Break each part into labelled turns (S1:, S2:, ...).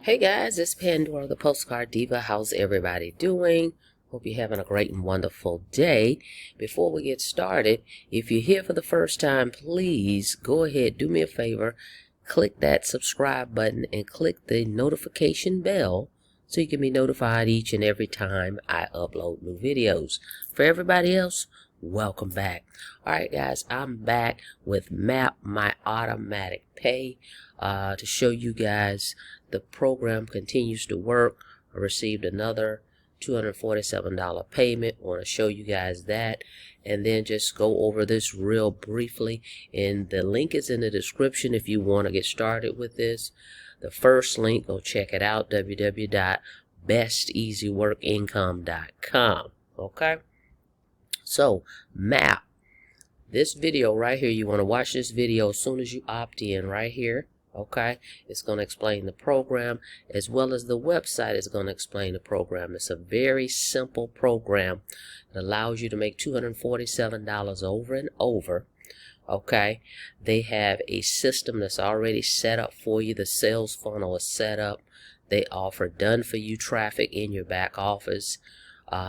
S1: Hey guys, it's Pandora, the Postcard Diva. How's everybody doing? Hope you're having a great and wonderful day. Before we get started, if you're here for the first time, please go ahead, do me a favor, click that subscribe button and click the notification bell so you can be notified each and every time I upload new videos. For everybody else, welcome back. Alright guys, I'm back with M.A.P, my automatic pay, to show you guys the program continues to work. I received another $247 payment. I want to show you guys that and then just go over this real briefly, and the link is in the description if you want to get started with this. The first link, go check it out, www.besteasyworkincome.com. okay, so M.A.P, this video right here, you want to watch this video as soon as you opt in right here. Okay, it's going to explain the program as well as the website is going to explain the program. It's a very simple program that allows you to make $247 over and over. Okay, they have a system that's already set up for you. The sales funnel is set up. They offer done for you traffic in your back office.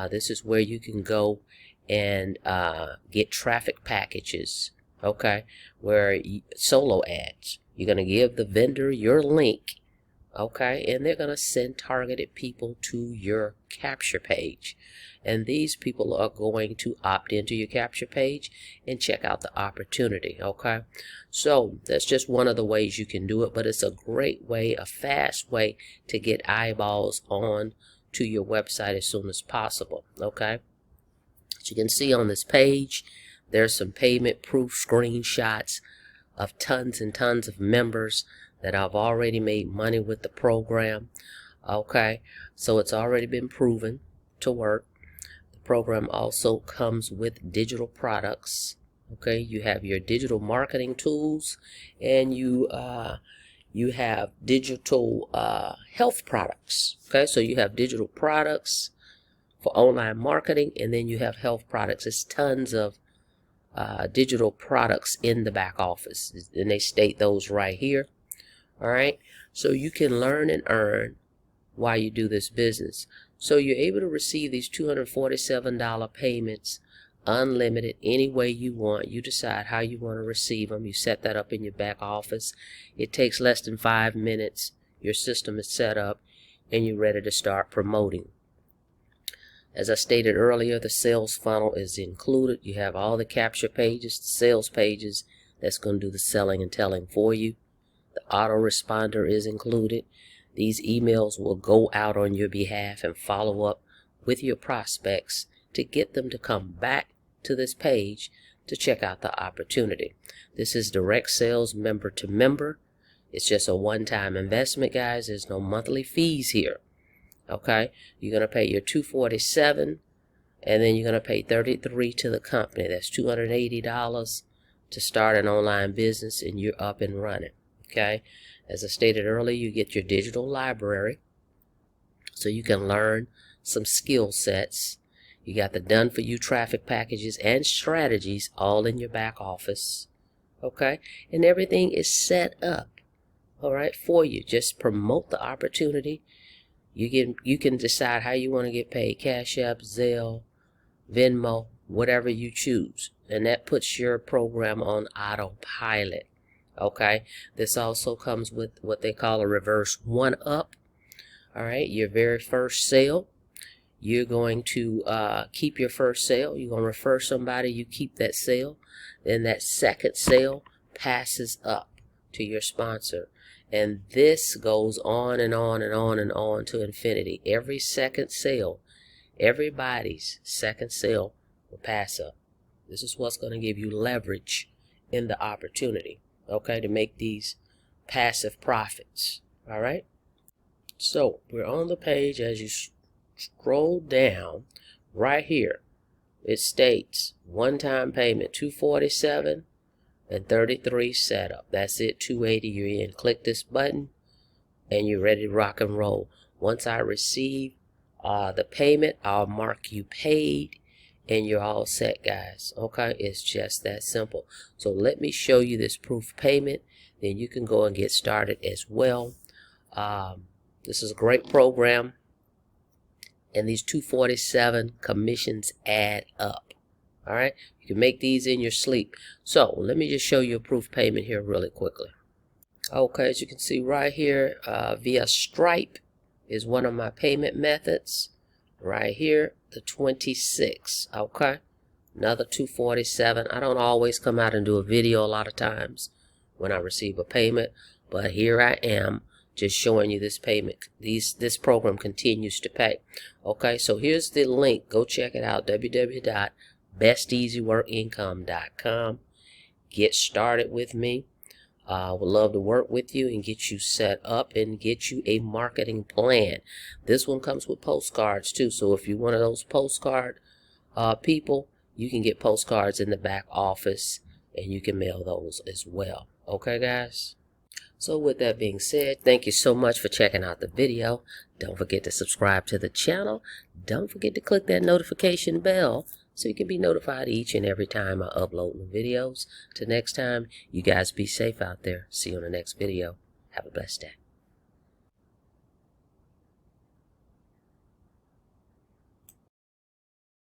S1: This is where you can go and get traffic packages. Okay, where solo ads. You're going to give the vendor your link, okay, and they're going to send targeted people to your capture page. And these people are going to opt into your capture page and check out the opportunity, okay? So that's just one of the ways you can do it, but it's a great way, a fast way to get eyeballs on to your website as soon as possible, okay? As you can see on this page, there's some payment proof screenshots of tons and tons of members that have already made money with the program. Okay, so it's already been proven to work. The program also comes with digital products. Okay, you have your digital marketing tools, and you have digital health products. Okay, so you have digital products for online marketing, and then you have health products. It's tons of digital products in the back office, and they state those right here. All right, so you can learn and earn while you do this business. So you're able to receive these $247 payments unlimited any way you want. You decide how you want to receive them. You set that up in your back office. It takes less than 5 minutes. Your system is set up and you're ready to start promoting. As I stated earlier, the sales funnel is included. You have all the capture pages, the sales pages that's going to do the selling and telling for you. The autoresponder is included. These emails will go out on your behalf and follow up with your prospects to get them to come back to this page to check out the opportunity. This is direct sales, member to member. It's just a one-time investment, guys. There's no monthly fees here. Okay, you're going to pay your $247 and then you're going to pay $33 to the company. That's $280 to start an online business, and you're up and running. Okay, as I stated earlier, you get your digital library so you can learn some skill sets. You got the done for you traffic packages and strategies all in your back office. Okay, and everything is set up, all right, for you. Just promote the opportunity. You can decide how you want to get paid: Cash App, Zelle, Venmo, whatever you choose, and that puts your program on autopilot. Okay, this also comes with what they call a reverse one-up. All right, your very first sale, you're going to keep your first sale. You're going to refer somebody, you keep that sale, then that second sale passes up to your sponsor. And this goes on and on and on and on to infinity. Every second sale, everybody's second sale will pass up. This is what's going to give you leverage in the opportunity, okay, to make these passive profits. All right. So we're on the page. As you scroll down right here, it states one-time payment $247. and $33 setup. That's it, $280. You're in. Click this button and you're ready to rock and roll. Once I receive the payment, I'll mark you paid and you're all set, guys. Okay, it's just that simple. So let me show you this proof payment, then you can go and get started as well. This is a great program, and these 247 commissions add up. All right, you can make these in your sleep. So let me just show you a proof payment here really quickly. Okay, as you can see right here, via Stripe is one of my payment methods. Right here, the 26. Okay, another 247. I don't always come out and do a video a lot of times when I receive a payment, but here I am just showing you this payment. This program continues to pay. Okay, so here's the link. Go check it out, www.besteasyworkincome.com. Get started with me. I would love to work with you and get you set up and get you a marketing plan. This one comes with postcards too, so if you're one of those postcard people, you can get postcards in the back office and you can mail those as well. Okay, guys? So with that being said, thank you so much for checking out the video. Don't forget to subscribe to the channel. Don't forget to click that notification bell so you can be notified each and every time I upload new videos. Till next time, you guys be safe out there. See you on the next video. Have a blessed day.